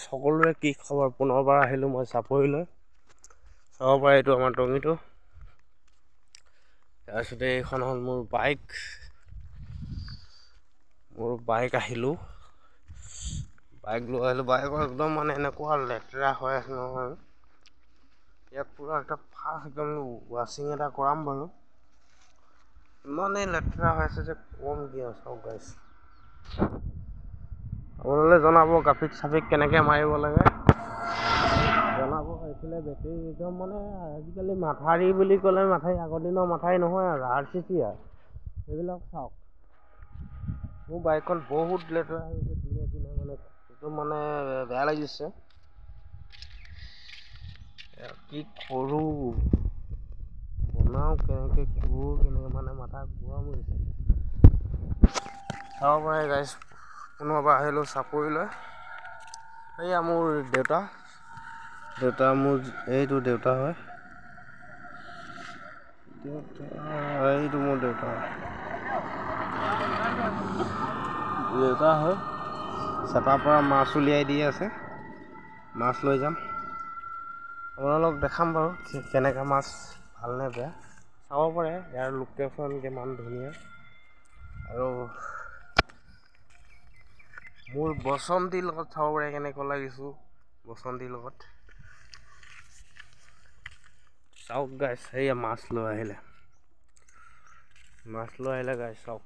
সকলোৰে কি খবৰ? পুনৰবাৰ আহিলোঁ মই চাপৰিলৈ। চাব পাৰে এইটো আমাৰ টঙিটো। তাৰপিছতে এইখন হ'ল মোৰ বাইক আহিলোঁ। বাইক লৈ আহিলোঁ। বাইকৰ একদম মানে এনেকুৱা লেতেৰা হৈ আছে নহয়। ইয়াক পুৰা একদম ৱাশ্বিং এটা কৰাম বাৰু। ইমানেই লেতেৰা হৈ আছে যে কম কি আৰু চাওক গাইছ। আপোনালোকে জনাব গ্ৰাফিক চাফিক কেনেকৈ মাৰিব লাগে জনাব। এইফালে বেটেৰী একদম মানে আজিকালি মাথাউৰি বুলি ক'লে মাথাউৰি আগৰ দিনৰ মাথাউৰি নহয় আৰু RCC আৰু সেইবিলাক চাওক। মোৰ বাইকখন বহুত লেতেৰা হৈ গৈছে দিনে দিনে, মানে একদম মানে বেয়া লাগিছে। কি কৰোঁ বনাওঁ কেনেকৈ কৰোঁ কেনেকৈ, মানে মাথা গৰম হৈছে। চাব পাৰে গাইছ, পুনৰবাৰ আহিলোঁ চাপৰিলৈ। এইয়া মোৰ দেউতা মোৰ এইটো দেউতা হয়। এইটো মোৰ দেউতা হয়। চেপাৰ পৰা মাছ উলিয়াই দি আছে। মাছ লৈ যাম, আপোনালোকক দেখাম বাৰু কেনেকৈ মাছ, ভালনে বেয়া চাব পাৰে। ইয়াৰ লোকেশ্যন কিমান ধুনীয়া। আৰু মোৰ বসন্তীৰ লগত চাব পাৰে কেনেকুৱা লাগিছোঁ। বসন্তীৰ লগত চাওক গাইছ। সেয়া মাছ লৈ আহিলে গাইছ চাওক।